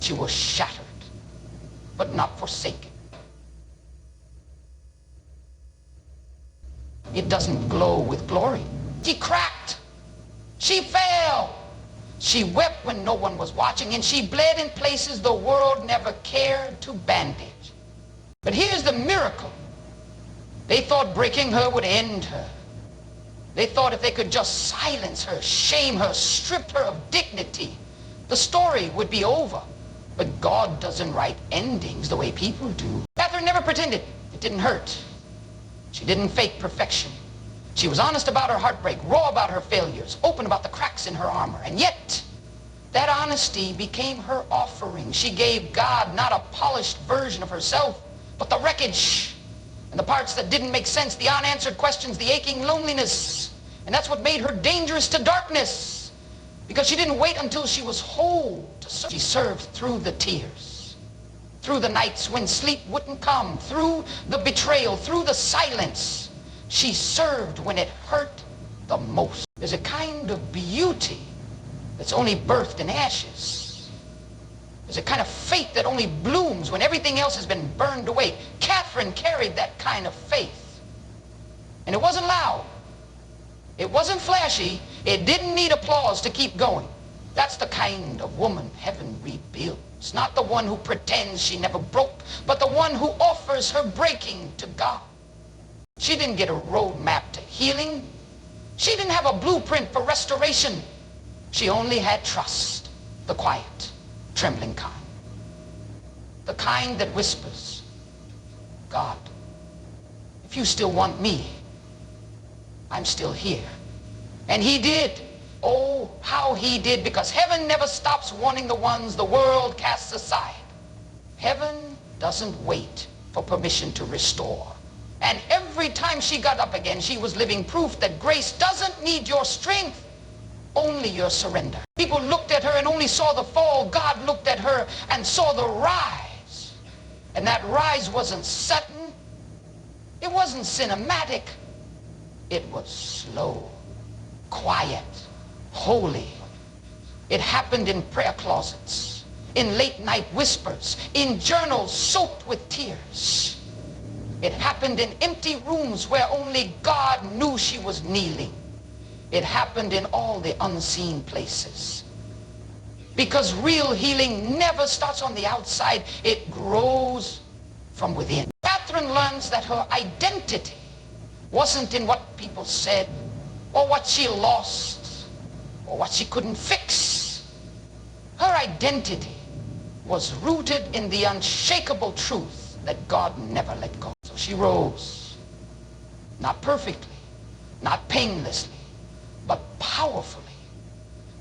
She was shattered, but not forsaken. It doesn't glow with glory. She cracked. She fell. She wept when no one was watching, and she bled in places the world never cared to bandage. But here's the miracle. They thought breaking her would end her. They thought if they could just silence her, shame her, strip her of dignity, the story would be over. But God doesn't write endings the way people do. Kathryn never pretended it didn't hurt. She didn't fake perfection. She was honest about her heartbreak, raw about her failures, open about the cracks in her armor. And yet, that honesty became her offering. She gave God not a polished version of herself, but the wreckage and the parts that didn't make sense, the unanswered questions, the aching loneliness. And that's what made her dangerous to darkness, because she didn't wait until she was whole to serve. She served through the tears, through the nights when sleep wouldn't come, through the betrayal, through the silence. She served when it hurt the most. There's a kind of beauty that's only birthed in ashes. There's a kind of faith that only blooms when everything else has been burned away. Kathryn carried that kind of faith. And it wasn't loud. It wasn't flashy. It didn't need applause to keep going. That's the kind of woman heaven rebuilds. Not the one who pretends she never broke, but the one who offers her breaking to God. She didn't get a roadmap to healing. She didn't have a blueprint for restoration. She only had trust, the quiet, trembling kind. The kind that whispers, God, if you still want me, I'm still here. And he did. Oh, how he did, because heaven never stops wanting the ones the world casts aside. Heaven doesn't wait for permission to restore. And every time she got up again, she was living proof that grace doesn't need your strength, only your surrender. People looked at her and only saw the fall. God looked at her and saw the rise. And that rise wasn't sudden. It wasn't cinematic. It was slow, quiet, holy. It happened in prayer closets, in late night whispers, in journals soaked with tears. It happened in empty rooms where only God knew she was kneeling. It happened in all the unseen places. Because real healing never starts on the outside, it grows from within. Kathryn learns that her identity wasn't in what people said, or what she lost, or what she couldn't fix. Her identity was rooted in the unshakable truth that God never let go. So she rose, not perfectly, not painlessly, but powerfully.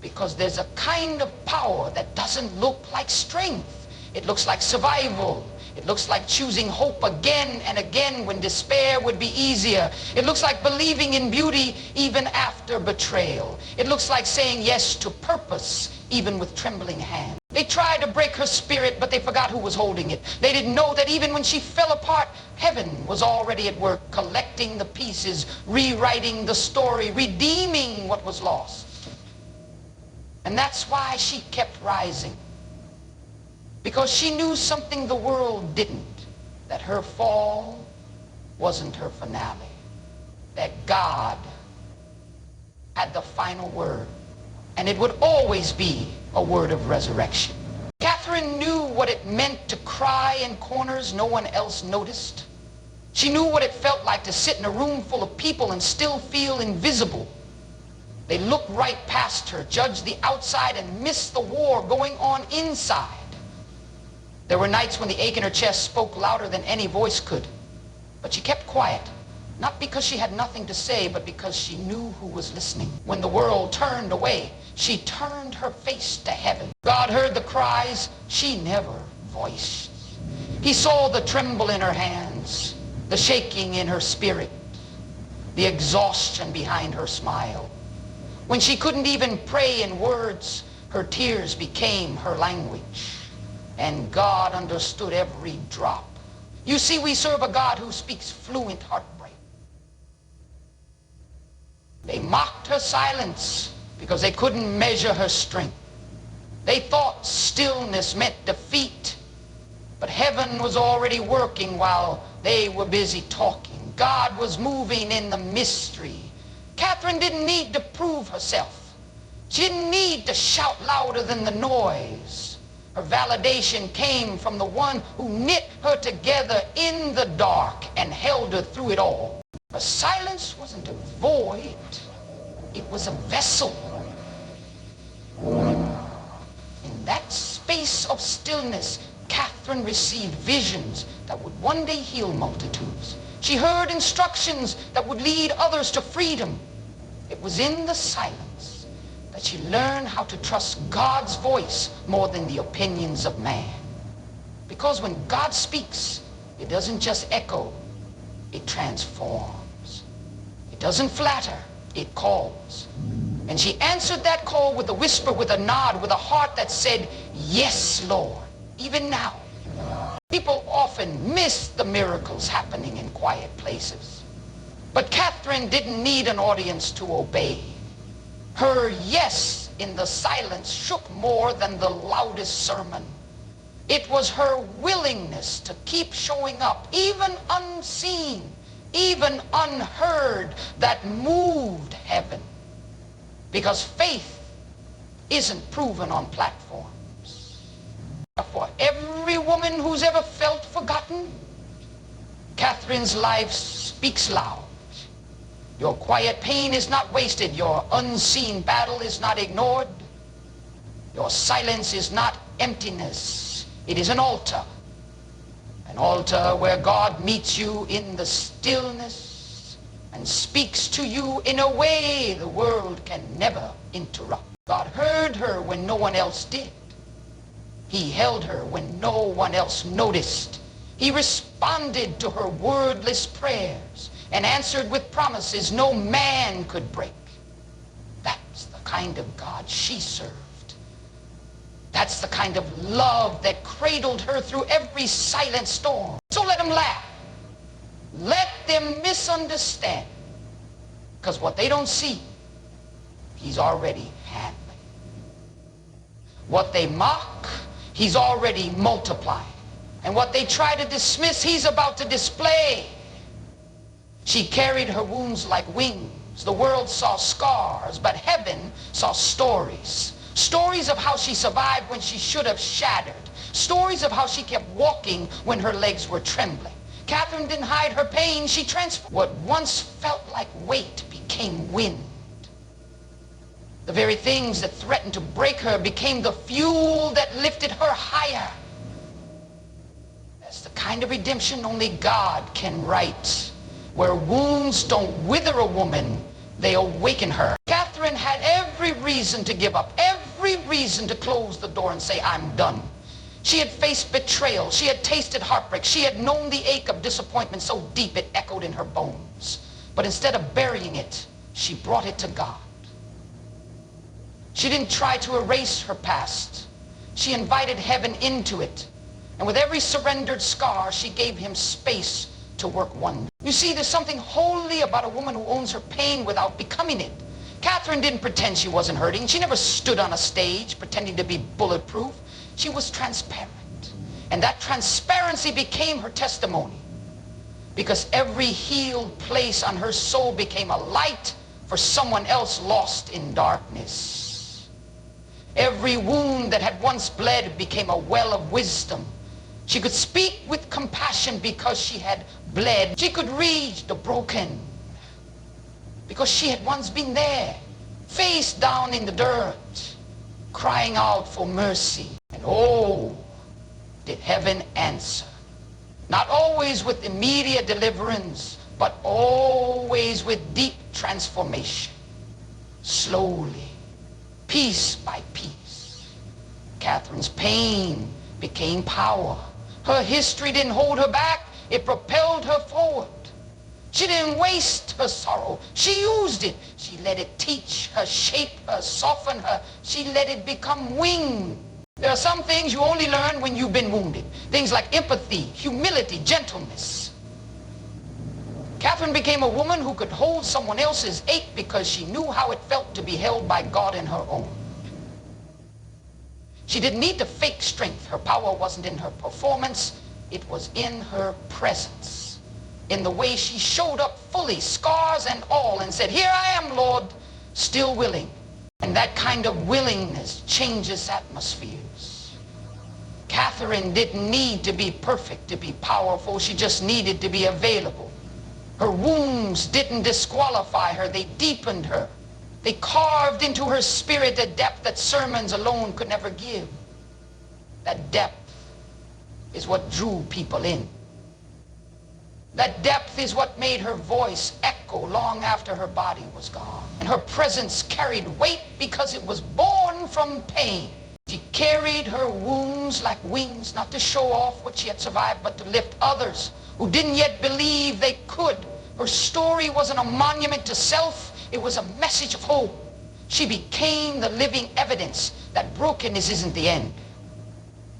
Because there's a kind of power that doesn't look like strength. It looks like survival. It looks like choosing hope again and again when despair would be easier. It looks like believing in beauty even after betrayal. It looks like saying yes to purpose even with trembling hands. They tried to break her spirit, but they forgot who was holding it. They didn't know that even when she fell apart, heaven was already at work, collecting the pieces, rewriting the story, redeeming what was lost. And that's why she kept rising. Because she knew something the world didn't, that her fall wasn't her finale, that God had the final word, and it would always be a word of resurrection. Kathryn knew what it meant to cry in corners no one else noticed. She knew what it felt like to sit in a room full of people and still feel invisible. They looked right past her, judged the outside, and missed the war going on inside. There were nights when the ache in her chest spoke louder than any voice could. But she kept quiet, not because she had nothing to say, but because she knew who was listening. When the world turned away, she turned her face to heaven. God heard the cries she never voiced. He saw the tremble in her hands, the shaking in her spirit, the exhaustion behind her smile. When she couldn't even pray in words, her tears became her language. And God understood every drop. You see, we serve a God who speaks fluent heartbreak. They mocked her silence because they couldn't measure her strength. They thought stillness meant defeat, but heaven was already working while they were busy talking. God was moving in the mystery. Kathryn didn't need to prove herself. She didn't need to shout louder than the noise. Her validation came from the one who knit her together in the dark and held her through it all. Her silence wasn't a void. It was a vessel. In that space of stillness, Kathryn received visions that would one day heal multitudes. She heard instructions that would lead others to freedom. It was in the silence that she learned how to trust God's voice more than the opinions of man. Because when God speaks, it doesn't just echo, it transforms. It doesn't flatter, it calls. And she answered that call with a whisper, with a nod, with a heart that said, "Yes, Lord," even now. People often miss the miracles happening in quiet places. But Kathryn didn't need an audience to obey. Her yes in the silence shook more than the loudest sermon. It was her willingness to keep showing up, even unseen, even unheard, that moved heaven. Because faith isn't proven on platforms. For every woman who's ever felt forgotten, Kathryn's life speaks loud. Your quiet pain is not wasted. Your unseen battle is not ignored. Your silence is not emptiness. It is an altar. An altar where God meets you in the stillness and speaks to you in a way the world can never interrupt. God heard her when no one else did. He held her when no one else noticed. He responded to her wordless prayers and answered with promises no man could break. That's the kind of God she served. That's the kind of love that cradled her through every silent storm. So let them laugh. Let them misunderstand. Because what they don't see, he's already handling. What they mock, he's already multiplying. And what they try to dismiss, he's about to display. She carried her wounds like wings. The world saw scars, but heaven saw stories. Stories of how she survived when she should have shattered. Stories of how she kept walking when her legs were trembling. Kathryn didn't hide her pain, she transformed. What once felt like weight became wind. The very things that threatened to break her became the fuel that lifted her higher. That's the kind of redemption only God can write, where wounds don't wither a woman, they awaken her. Kathryn had every reason to give up, every reason to close the door and say, "I'm done." She had faced betrayal. She had tasted heartbreak. She had known the ache of disappointment so deep it echoed in her bones. But instead of burying it, she brought it to God. She didn't try to erase her past. She invited heaven into it. And with every surrendered scar, she gave him space to work wonders. You see, there's something holy about a woman who owns her pain without becoming it. Kathryn didn't pretend she wasn't hurting. She never stood on a stage pretending to be bulletproof. She was transparent. And that transparency became her testimony. Because every healed place on her soul became a light for someone else lost in darkness. Every wound that had once bled became a well of wisdom. She could speak with compassion because she had bled. She could reach the broken because she had once been there, face down in the dirt, crying out for mercy. And oh, did heaven answer. Not always with immediate deliverance, but always with deep transformation. Slowly, piece by piece, Kathryn's pain became power. Her history didn't hold her back, it propelled her forward. She didn't waste her sorrow, she used it. She let it teach her, shape her, soften her. She let it become wings. There are some things you only learn when you've been wounded. Things like empathy, humility, gentleness. Kathryn became a woman who could hold someone else's ache because she knew how it felt to be held by God in her own. She didn't need to fake strength. Her power wasn't in her performance. It was in her presence, in the way she showed up fully, scars and all, and said, "Here I am, Lord, still willing." And that kind of willingness changes atmospheres. Kathryn didn't need to be perfect to be powerful. She just needed to be available. Her wounds didn't disqualify her. They deepened her. They carved into her spirit a depth that sermons alone could never give. That depth is what drew people in. That depth is what made her voice echo long after her body was gone. And her presence carried weight because it was born from pain. She carried her wounds like wings, not to show off what she had survived, but to lift others who didn't yet believe they could. Her story wasn't a monument to self. It was a message of hope. She became the living evidence that brokenness isn't the end.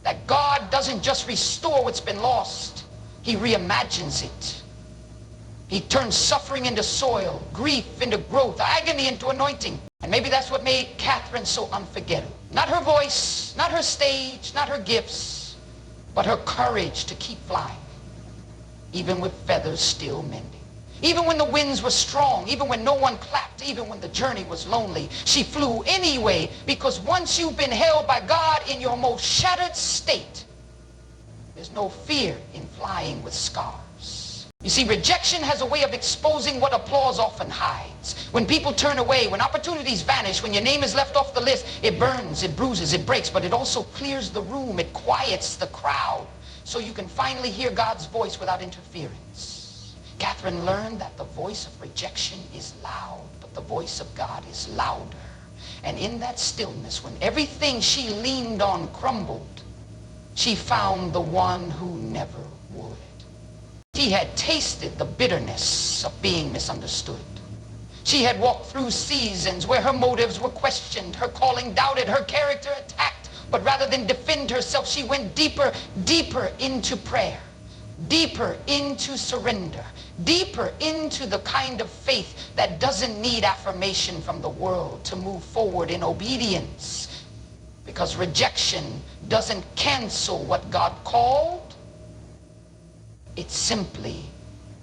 That God doesn't just restore what's been lost. He reimagines it. He turns suffering into soil, grief into growth, agony into anointing. And maybe that's what made Kathryn so unforgettable. Not her voice, not her stage, not her gifts, but her courage to keep flying, even with feathers still mending. Even when the winds were strong, even when no one clapped, even when the journey was lonely, she flew anyway, because once you've been held by God in your most shattered state, there's no fear in flying with scars. You see, rejection has a way of exposing what applause often hides. When people turn away, when opportunities vanish, when your name is left off the list, it burns, it bruises, it breaks, but it also clears the room, it quiets the crowd, so you can finally hear God's voice without interference. Kathryn learned that the voice of rejection is loud, but the voice of God is louder. And in that stillness, when everything she leaned on crumbled, she found the one who never would. She had tasted the bitterness of being misunderstood. She had walked through seasons where her motives were questioned, her calling doubted, her character attacked. But rather than defend herself, she went deeper, deeper into prayer, deeper into surrender, deeper into the kind of faith that doesn't need affirmation from the world to move forward in obedience. Because rejection doesn't cancel what God called. It simply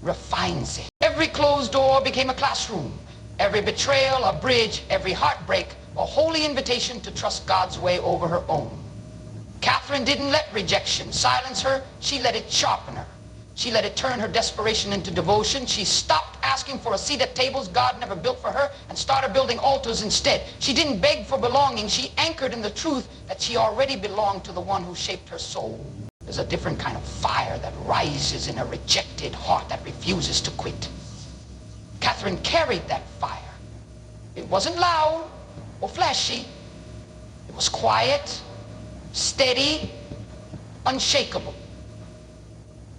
refines it. Every closed door became a classroom. Every betrayal, a bridge. Every heartbreak, a holy invitation to trust God's way over her own. Kathryn didn't let rejection silence her. She let it sharpen her. She let it turn her desperation into devotion. She stopped asking for a seat at tables God never built for her and started building altars instead. She didn't beg for belonging. She anchored in the truth that she already belonged to the one who shaped her soul. There's a different kind of fire that rises in a rejected heart that refuses to quit. Kathryn carried that fire. It wasn't loud or flashy. It was quiet, steady, unshakable.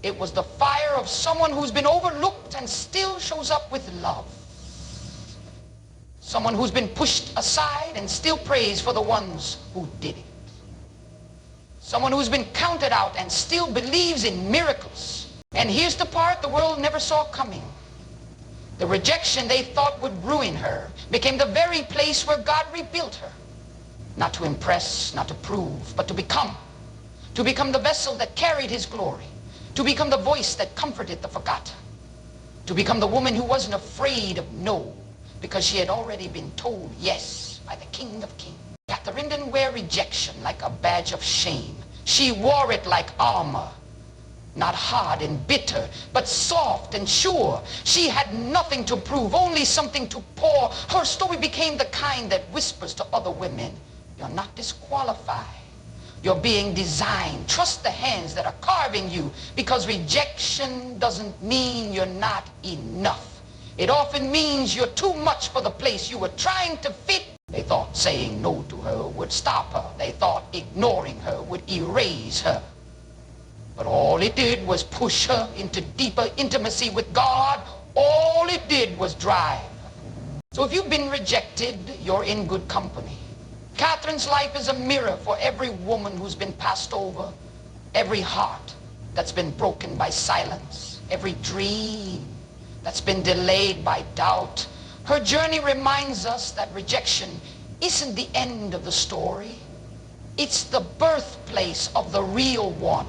It was the fire of someone who's been overlooked and still shows up with love. Someone who's been pushed aside and still prays for the ones who did it. Someone who's been counted out and still believes in miracles. And here's the part the world never saw coming. The rejection they thought would ruin her became the very place where God rebuilt her. Not to impress, not to prove, but to become. To become the vessel that carried his glory. To become the voice that comforted the forgotten. To become the woman who wasn't afraid of no, because she had already been told yes by the King of Kings. Kathryn didn't wear rejection like a badge of shame. She wore it like armor. Not hard and bitter, but soft and sure. She had nothing to prove, only something to pour. Her story became the kind that whispers to other women, you're not disqualified. You're being designed. Trust the hands that are carving you, because rejection doesn't mean you're not enough. It often means you're too much for the place you were trying to fit. They thought saying no to her would stop her. They thought ignoring her would erase her. But all it did was push her into deeper intimacy with God. All it did was drive. So if you've been rejected, you're in good company. Kathryn's life is a mirror for every woman who's been passed over, every heart that's been broken by silence, every dream that's been delayed by doubt. Her journey reminds us that rejection isn't the end of the story. It's the birthplace of the real one.